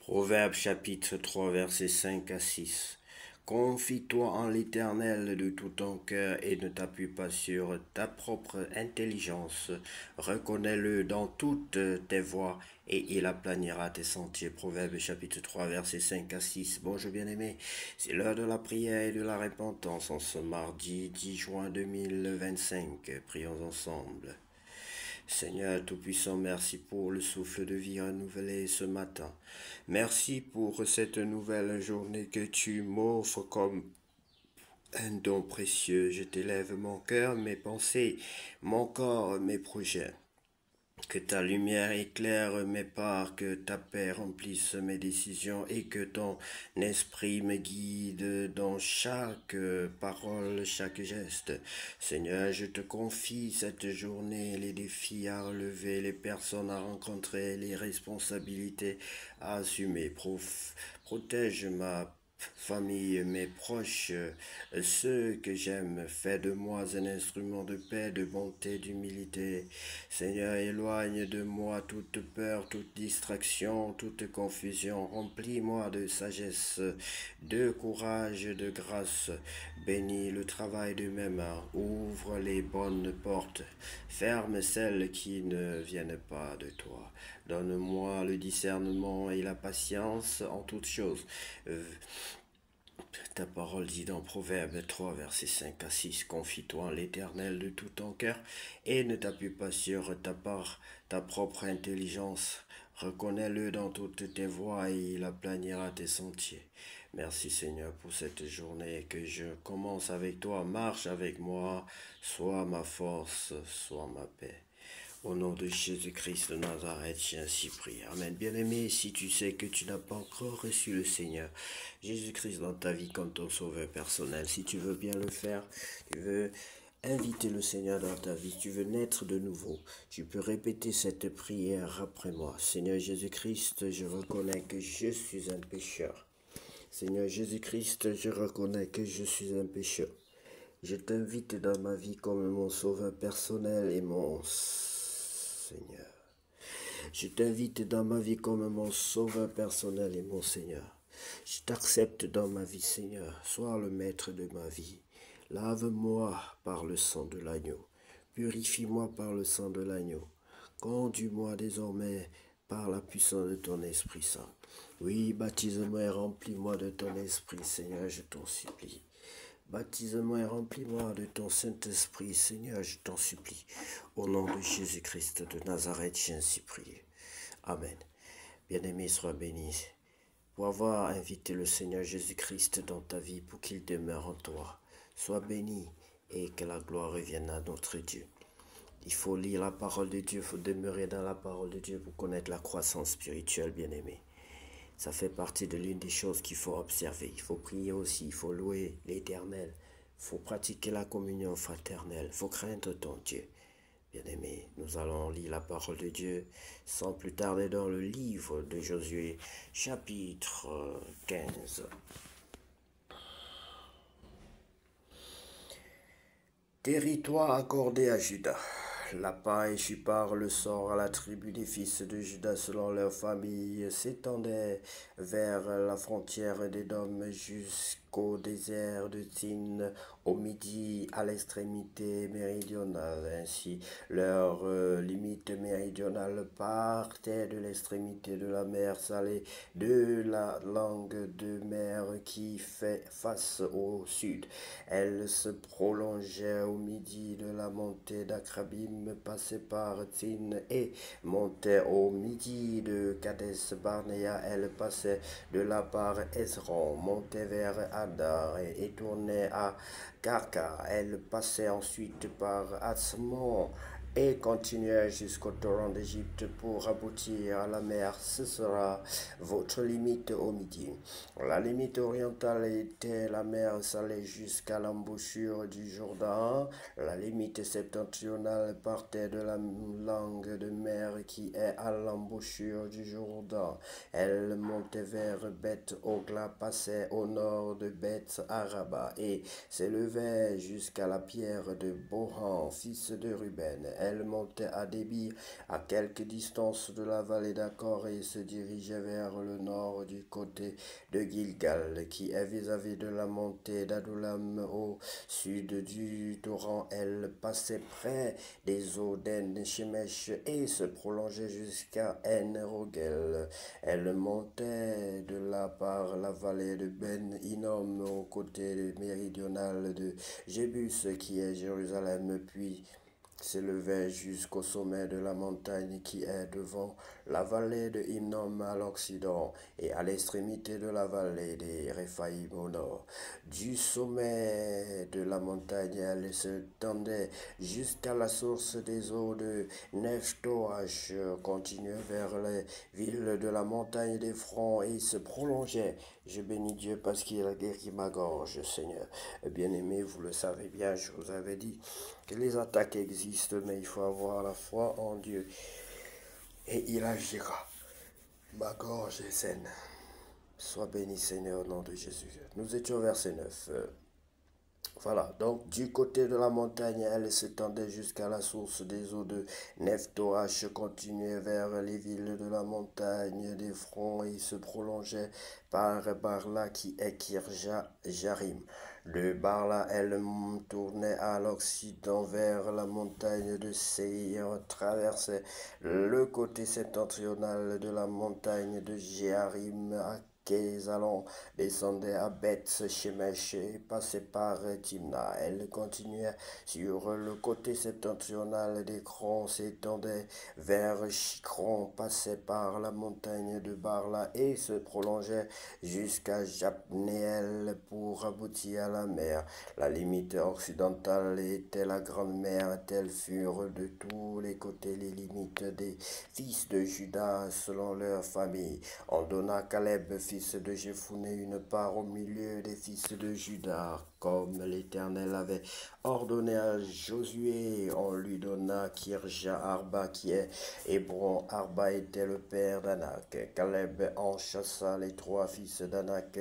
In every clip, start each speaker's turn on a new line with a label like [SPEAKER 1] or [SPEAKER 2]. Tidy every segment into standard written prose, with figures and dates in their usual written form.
[SPEAKER 1] Proverbe chapitre 3 versets 5 à 6. Confie-toi en l'Éternel de tout ton cœur et ne t'appuie pas sur ta propre intelligence. Reconnais-le dans toutes tes voies et il aplanira tes sentiers. Proverbe chapitre 3 versets 5 à 6. Bonjour bien-aimé, c'est l'heure de la prière et de la repentance en ce mardi 10 juin 2025. Prions ensemble. Seigneur Tout-Puissant, merci pour le souffle de vie renouvelé ce matin. Merci pour cette nouvelle journée que tu m'offres comme un don précieux. Je t'élève mon cœur, mes pensées, mon corps, mes projets. Que ta lumière éclaire mes pas, que ta paix remplisse mes décisions et que ton esprit me guide dans chaque parole, chaque geste. Seigneur, je te confie cette journée, les défis à relever, les personnes à rencontrer, les responsabilités à assumer. Protège ma famille, mes proches, ceux que j'aime, fais de moi un instrument de paix, de bonté, d'humilité. Seigneur, éloigne de moi toute peur, toute distraction, toute confusion. Remplis-moi de sagesse, de courage, de grâce. Bénis le travail de mes mains. Ouvre les bonnes portes. Ferme celles qui ne viennent pas de toi. Donne-moi le discernement et la patience en toutes choses. Ta parole dit dans Proverbe 3, versets 5 à 6, confie-toi en l'Éternel de tout ton cœur et ne t'appuie pas sur ta propre intelligence. Reconnais-le dans toutes tes voies et il aplanira tes sentiers. Merci Seigneur pour cette journée que je commence avec toi. Marche avec moi, sois ma force, sois ma paix. Au nom de Jésus-Christ de Nazareth, j'ai ainsi prié. Amen. Bien-aimé, si tu sais que tu n'as pas encore reçu le Seigneur Jésus-Christ dans ta vie comme ton sauveur personnel, si tu veux bien le faire, tu veux inviter le Seigneur dans ta vie, tu veux naître de nouveau, tu peux répéter cette prière après moi. Seigneur Jésus-Christ, je reconnais que je suis un pécheur. Seigneur Jésus-Christ, je reconnais que je suis un pécheur. Je t'invite dans ma vie comme mon sauveur personnel et mon Seigneur. Je t'invite dans ma vie comme mon sauveur personnel et mon Seigneur. Je t'accepte dans ma vie, Seigneur. Sois le maître de ma vie. Lave-moi par le sang de l'agneau. Purifie-moi par le sang de l'agneau. Conduis-moi désormais par la puissance de ton Esprit Saint. Oui, baptise-moi et remplis-moi de ton Esprit, Seigneur, je t'en supplie. Baptise-moi et remplis-moi de ton Saint-Esprit, Seigneur, je t'en supplie. Au nom de Jésus-Christ de Nazareth, j'ai ainsi prié. Amen. Bien-aimé, sois béni pour avoir invité le Seigneur Jésus-Christ dans ta vie pour qu'il demeure en toi. Sois béni et que la gloire revienne à notre Dieu. Il faut lire la parole de Dieu, il faut demeurer dans la parole de Dieu pour connaître la croissance spirituelle, bien-aimé. Ça fait partie de l'une des choses qu'il faut observer. Il faut prier aussi, il faut louer l'Éternel. Il faut pratiquer la communion fraternelle. Il faut craindre ton Dieu. Bien-aimés, nous allons lire la parole de Dieu sans plus tarder dans le livre de Josué, chapitre 15. Territoire accordé à Juda. La paille par le sort à la tribu des fils de Juda selon leur famille s'étendait vers la frontière d'Édom jusqu'au désert de Tine au midi à l'extrémité méridionale. Ainsi, leur limite méridionale partait de l'extrémité de la mer Salée, de la langue de mer qui fait face au sud. Elle se prolongeait au midi de la montée d'Akrabim, passait par Tine et montait au midi de Kades Barnea. Elle passait de là par Ezron, montait vers Adar et tournait à Karka. Elle passait ensuite par Atzmon et continuait jusqu'au torrent d'Égypte pour aboutir à la mer. Ce sera votre limite au midi. La limite orientale était la mer Salée jusqu'à l'embouchure du Jourdain. La limite septentrionale partait de la langue de mer qui est à l'embouchure du Jourdain. Elle montait vers Beth Ogla, passait au nord de Beth Araba et s'élevait jusqu'à la pierre de Bohan, fils de Ruben. elle montait à débit à quelque distance de la vallée d'Accord et se dirigeait vers le nord du côté de Gilgal, qui est vis-à-vis de la montée d'Adullam au sud du torrent. Elle passait près des eaux d'En-Shemesh et se prolongeait jusqu'à En-Rogel. Elle montait de là par la vallée de Ben Hinnom au côté méridional de Jébus, qui est Jérusalem, puis s'élevait jusqu'au sommet de la montagne qui est devant la vallée de Hinnom à l'occident et à l'extrémité de la vallée des Réphaïm au nord. Du sommet de la montagne, elle se tendait jusqu'à la source des eaux de Nephtoach, continuait vers les villes de la montagne des Francs et se prolongeait. Je bénis Dieu parce qu'il a guéri ma gorge, Seigneur. Bien-aimé, vous le savez bien, je vous avais dit que les attaques existent, mais il faut avoir la foi en Dieu et il agira. Ma gorge est saine. Sois béni, Seigneur, au nom de Jésus. Nous étions au verset 9. Voilà, donc du côté de la montagne, elle s'étendait jusqu'à la source des eaux de Nephtoach, continuait vers les villes de la montagne des Fronts et se prolongeait par Barla qui est Kirja Jarim. De Barla, elle tournait à l'occident vers la montagne de Seir, traversait le côté septentrional de la montagne de Jéarim à Kézalon, descendait à Beth Shemesh et passait par Timna. Elle continuait sur le côté septentrional d'Écran, s'étendait vers Chicron, passait par la montagne de Barla et se prolongeait jusqu'à Japnéel pour aboutir à la mer. La limite occidentale était la grande mer, telles furent de tous les côtés les limites des fils de Juda selon leur famille. On donna Caleb, fils de Jephuné, une part au milieu des fils de Juda, comme l'Éternel avait ordonné à Josué. On lui donna Kirja Arba, qui est Hébron. Arba était le père d'Anak. Caleb en chassa les trois fils d'Anak,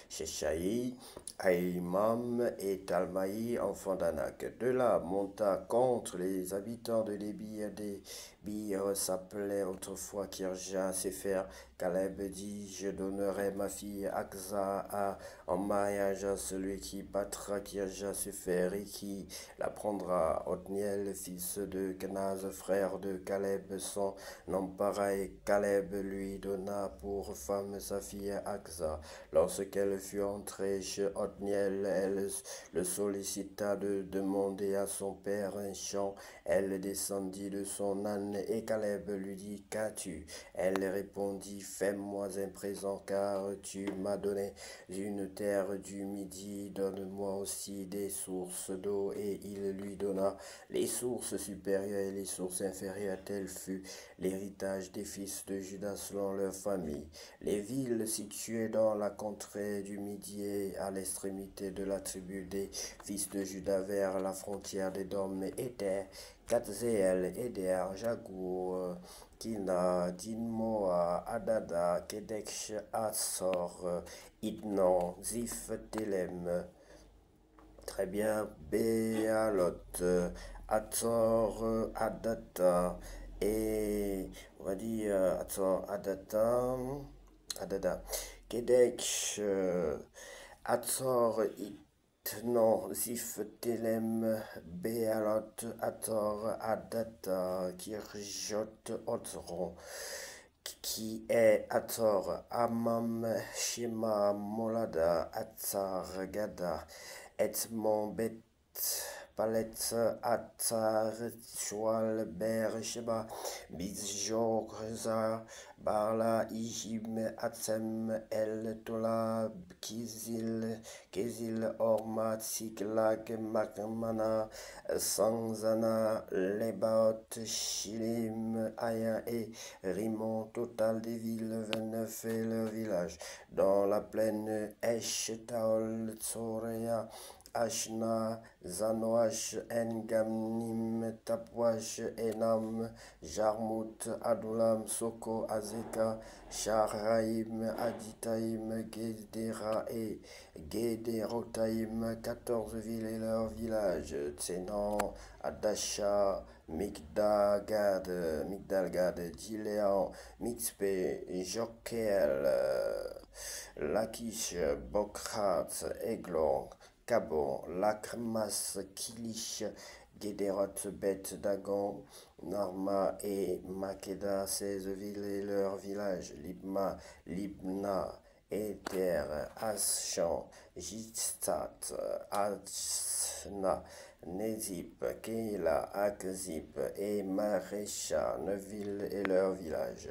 [SPEAKER 1] Sheshaï, Aïmam et Talmaï, enfants d'Anak. De là monta contre les habitants de Débir. Débir s'appelait autrefois Kirja Sefer. Caleb dit, je donnerai ma fille Aksa en mariage à celui qui battra Kirja Sefer et qui la prendra. Othniel, fils de Kenaz, frère de Caleb, son nom pareil. Caleb lui donna pour femme sa fille Aksa. Lorsqu'elle fut entrée chez Othniel, elle le sollicita de demander à son père un champ. Elle descendit de son âne et Caleb lui dit, qu'as-tu? Elle répondit, fais-moi un présent car tu m'as donné une terre du Midi, donne-moi aussi des sources d'eau. Et il lui donna les sources supérieures et les sources inférieures. Tel fut l'héritage des fils de Juda selon leur famille. Les villes situées dans la contrée du Midi et à l'extrémité de la tribu des fils de Juda vers la frontière d'Édom étaient Katzéel, Éder, Jagour, Kina, Dinmoa, Adada, Kedeksh, Asor, Idnan, Ziph, Telem. Très bien, Béalot, Atzor, Adata, et on va dire Atzor, Adata, Adada, Kedeksh, Atzor, Itnan, Ziph, Telem, Béalot, Atzor, Adata, Kirjot, Otzron, qui est Atzor, Amam, Shema, Molada, Atzar, Gada, Etmon, Bet, Paletz, Atzar, Shual, Ber, Sheba, Bizjorza, Barla, Ijim, Atzem, El, Tola, Kizil, Orma, Tsiklag, Makmana, Sanzana, Lebaot, Shilim, Aya et Rimon, total des villes 29 et leurs villages. Dans la plaine Eshtaol, Tsorea, Ashna, Zanoash, Engamnim, Tapwash, Enam, Jarmut, Adulam, Soko, Azeka, Sharaim, Aditaim, Gedera et Gederotaim, 14 villes et leurs villages, Tsenan, Adasha, Migdalgad, Diléan, Mixpe, Jokel, Lakish, Bokrat, Eglon, Kabon, Lakmas, Kilish, Gederot, Bet, Dagon, Narma et Makeda, 16 villes et leurs villages, Libma, Libna, Éter, Aschan, Jitstat, Asna, Nezip, Keila, Akzip et Marécha, 9 villes et leurs villages.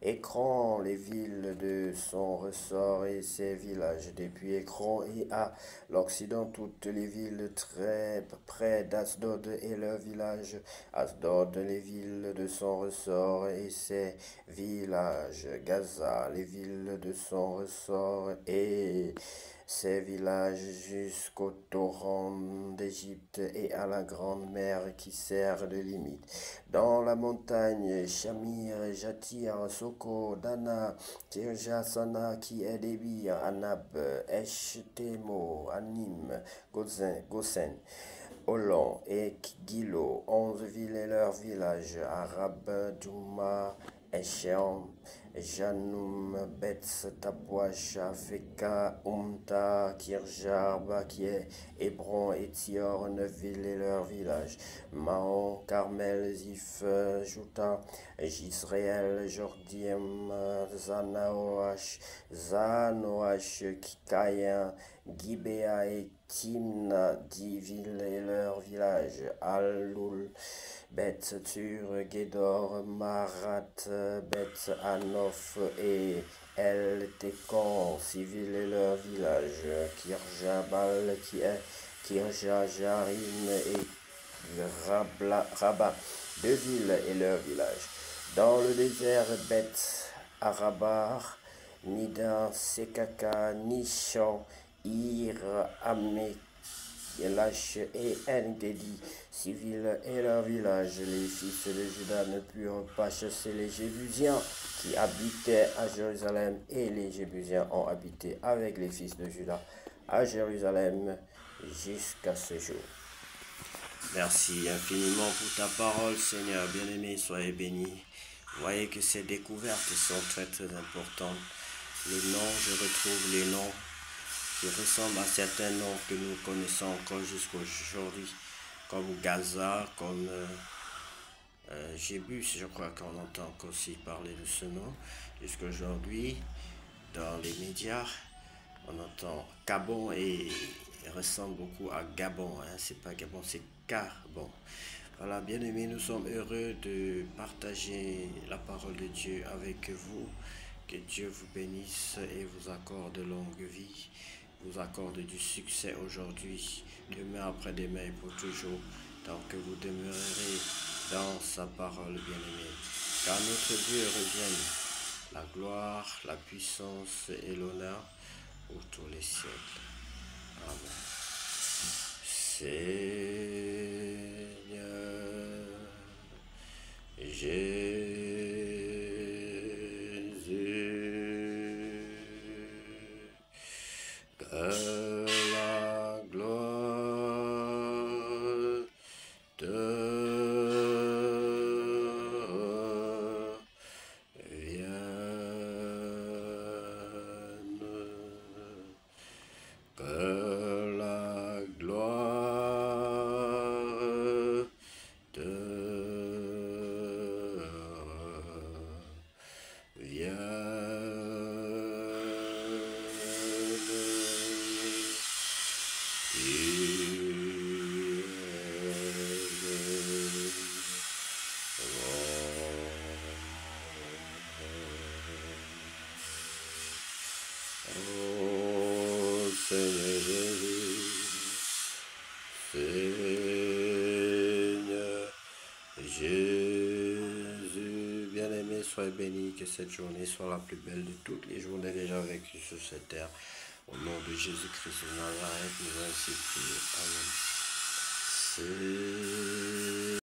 [SPEAKER 1] Écran, les villes de son ressort et ses villages. Depuis Écran et à l'Occident, toutes les villes très près d'Asdod et leurs villages. Asdod, les villes de son ressort et ses villages. Gaza, les villes de son ressort et ses villages jusqu'au torrent d'Égypte et à la grande mer qui sert de limite. Dans la montagne, Shamir, Jatir, Soko, Dana, Tirja, Sana, qui est Débir, Anab, Eshtemo, Anim, Gosen, Olon et Gilo, 11 villes et leurs villages, Arab, Douma, Eshem, Janoum, Betz, Tapouach, Feka, Umta, Kirjar, Bakié, Hébron et Tior, 9 villes et leurs villages, Mahon, Carmel, Zif, Jouta, Jisraël, Jordiem, Zanoach, Kikaïen, Gibéa et Timna, 10 villes et leurs villages, Aloul, Beth Tur, Gédor, Marat, Beth Anof et El Tekon, 6 villes et leurs villages, Kirjabal, qui est Kirja, Jarim et Rabat, 2 villes et leurs villages. Dans le désert, Beth Arabar, Nida, Sekaka, Nishan, Ir, Amek, Lash et En-Gedi, 6 villes et leurs villages. Les fils de Juda ne purent pas chasser les Jébusiens qui habitaient à Jérusalem, et les Jébusiens ont habité avec les fils de Juda à Jérusalem jusqu'à ce jour. Merci infiniment pour ta parole, Seigneur. Bien-aimé, soyez bénis. Voyez que ces découvertes sont très très importantes. Les noms, je retrouve les noms qui ressemblent à certains noms que nous connaissons encore jusqu'aujourd'hui, comme Gaza, comme Jébus, je crois qu'on entend aussi parler de ce nom. Jusqu'aujourd'hui, dans les médias, on entend Gabon et il ressemble beaucoup à Gabon. Hein. C'est pas Gabon, c'est Carbon. Voilà, bien aimés, nous sommes heureux de partager la parole de Dieu avec vous. Que Dieu vous bénisse et vous accorde longue vie, vous accorde du succès aujourd'hui, demain après-demain et pour toujours, tant que vous demeurerez dans sa parole, bien-aimée. Car notre Dieu revienne la gloire, la puissance et l'honneur pour tous les siècles. Amen. Seigneur Jésus, que la gloire te vienne, que la gloire te Seigneur Jésus, bien-aimé, sois béni, que cette journée soit la plus belle de toutes les journées déjà vécues sur cette terre. Au nom de Jésus-Christ de Nazareth, nous ainsi prions. Amen. C'est